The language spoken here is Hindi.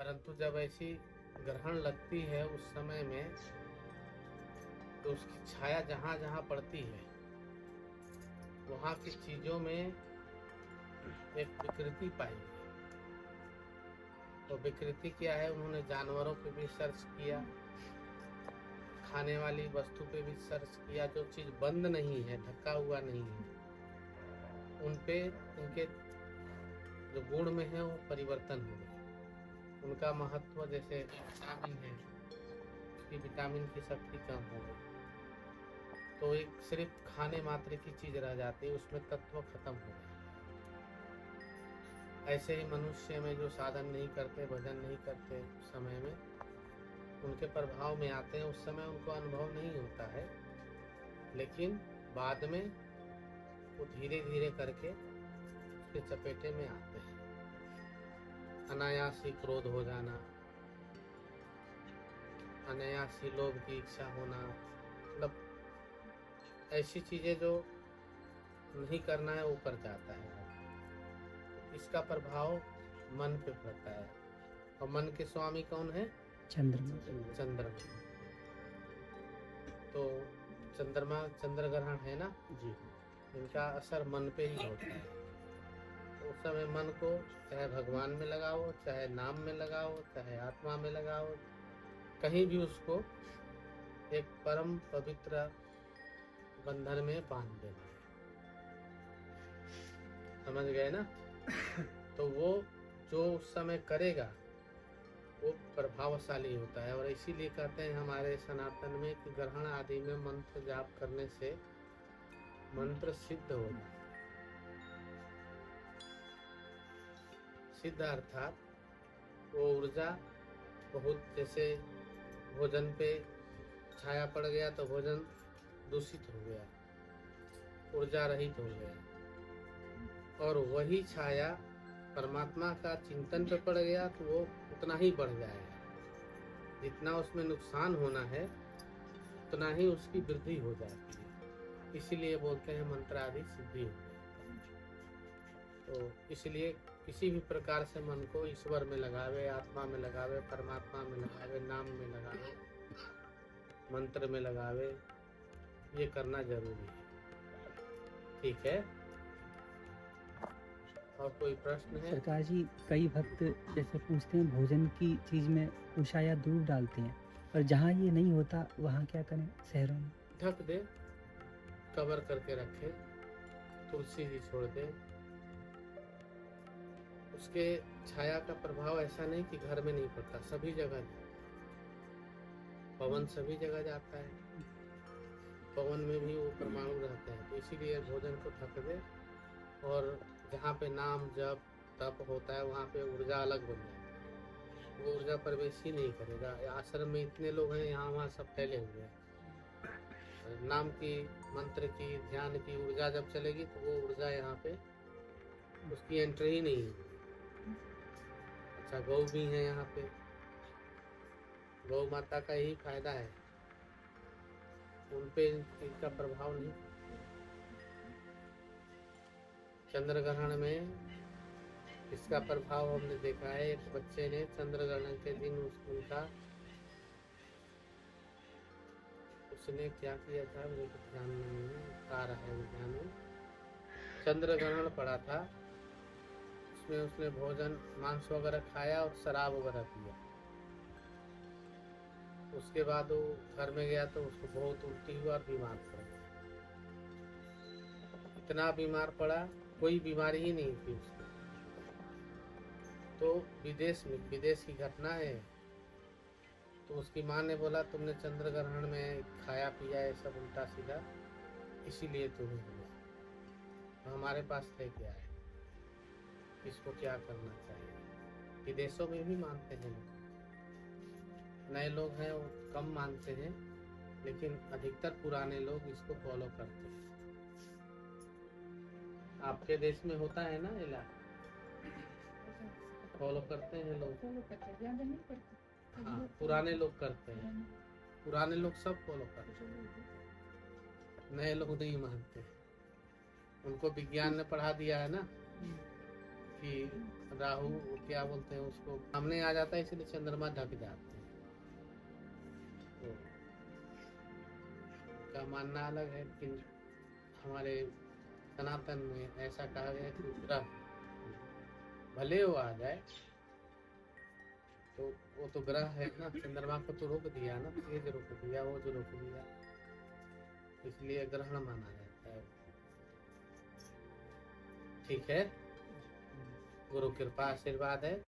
परंतु जब ऐसी ग्रहण लगती है उस समय में, तो उसकी छाया जहाँ जहाँ पड़ती है वहाँ की चीजों में एक विकृति पाई गई। तो विकृति क्या है, उन्होंने जानवरों पे भी सर्च किया, खाने वाली वस्तु पे भी सर्च किया, जो चीज बंद नहीं है, ढका हुआ नहीं है, उन पे उनके जो गुण में है वो परिवर्तन हो गए। उनका महत्व, जैसे विटामिन है, उसकी विटामिन की शक्ति कम हो गई, तो एक सिर्फ खाने मात्र की चीज रह जाती है, उसमें तत्व खत्म हो गए। ऐसे ही मनुष्य में जो साधन नहीं करते, भजन नहीं करते, उस समय में उनके प्रभाव में आते हैं, उस समय उनको अनुभव नहीं होता है, लेकिन बाद में वो धीरे धीरे करके उसके चपेटे में आते हैं। अनायास ही क्रोध हो जाना, अनायास ही लोभ की इच्छा होना, मतलब ऐसी चीजें जो नहीं करना है वो कर जाता है। इसका प्रभाव मन पे पड़ता है, और मन के स्वामी कौन है? चंद्रमा। तो चंद्रमा, चंद्र ग्रहण है ना जी, इनका असर मन पे ही होता है। तो उस समय मन को चाहे भगवान में लगाओ, चाहे नाम में लगाओ, चाहे आत्मा में लगाओ, कहीं भी उसको एक परम पवित्र बंधन में बांध देना है। समझ गए ना? तो वो जो उस समय करेगा वो प्रभावशाली होता है, और इसीलिए कहते हैं हमारे सनातन में कि ग्रहण आदि में मंत्र जाप करने से मंत्र सिद्ध हो जाता है। सिद्ध अर्थात वो ऊर्जा बहुत, जैसे भोजन पे छाया पड़ गया तो भोजन दूषित हो गया, ऊर्जा रहित हो गया, और वही छाया परमात्मा का चिंतन पे पड़ गया तो वो उतना ही बढ़ जाएगा। जितना उसमें नुकसान होना है उतना ही उसकी वृद्धि हो जाती है। इसीलिए बोलते हैं मंत्र आदि सिद्धि हो गई। तो इसलिए किसी भी प्रकार से मन को ईश्वर में लगावे, आत्मा में लगावे, परमात्मा में लगावे, नाम में लगावे, मंत्र में लगावे, ये करना जरूरी है। ठीक है, और कोई प्रश्न है? सरकार जी, कई भक्त जैसे पूछते हैं भोजन की चीज में उषा या दूध डालते हैं, और जहाँ ये नहीं होता वहाँ क्या करें? शहरों में ढक दे, कवर करके रखे, तुलसी जी छोड़ दे। उसके छाया का प्रभाव ऐसा नहीं कि घर में नहीं पड़ता, सभी जगह पवन सभी जगह जाता है, पवन में भी वो परमाणु रहते हैं। तो इसीलिए भोजन को ढक दे, और जहाँ पे नाम जप तप होता है वहाँ पे ऊर्जा अलग बन जाती है, वो ऊर्जा प्रवेश ही नहीं करेगा। आश्रम में इतने लोग हैं, यहाँ वहाँ सब फैले हुए हैं, नाम की, मंत्र की, ध्यान की ऊर्जा जब चलेगी तो वो ऊर्जा यहाँ पे उसकी एंट्री ही नहीं है। अच्छा, गौ भी है यहाँ पे, गौ माता का यही फायदा है, उन पे इनका प्रभाव नहीं। चंद्र ग्रहण में इसका प्रभाव हमने देखा है। एक बच्चे ने चंद्र ग्रहण के दिन उनका उसने क्या किया था मुझे तो ध्यान नहीं है, आ रहा है ध्यान में। चंद्र ग्रहण पड़ा था, उसमें उसने भोजन मांस वगैरह खाया और शराब वगैरह पिया। उसके बाद वो घर में गया तो उसको बहुत उल्टी हुआ और बीमार पड़ गया। इतना बीमार पड़ा, कोई बीमारी ही नहीं थी उसको। तो विदेश की घटना है। तो उसकी माँ ने बोला तुमने चंद्र ग्रहण में खाया पिया है सब उल्टा सीधा, इसीलिए तुम्हें हुआ। तो हमारे पास लेके आए, इसको क्या करना चाहिए। विदेशों में भी मानते हैं लोग, नए लोग हैं वो कम मानते हैं, लेकिन अधिकतर पुराने लोग इसको फॉलो करते हैं। आपके देश में होता है ना इलाज, फॉलो करते हैं लोग। हाँ, पुराने लोग करते हैं, पुराने लोग सब फॉलो करते हैं, नए लोग नहीं मानते। उनको विज्ञान ने पढ़ा दिया है ना कि राहु क्या बोलते हैं उसको, सामने आ जाता है, इसलिए चंद्रमा ढक जाते हैं। तो का मानना अलग है, लेकिन हमारे सनातन में ऐसा कहा गया कि ग्रह भले वो आ जाए तो वो तो ग्रह है ना, चंद्रमा को तो रोक दिया ना, तेज रोक दिया, वो जो रोक दिया, इसलिए ग्रहण माना जाता है। ठीक है, गुरु कृपा आशीर्वाद है।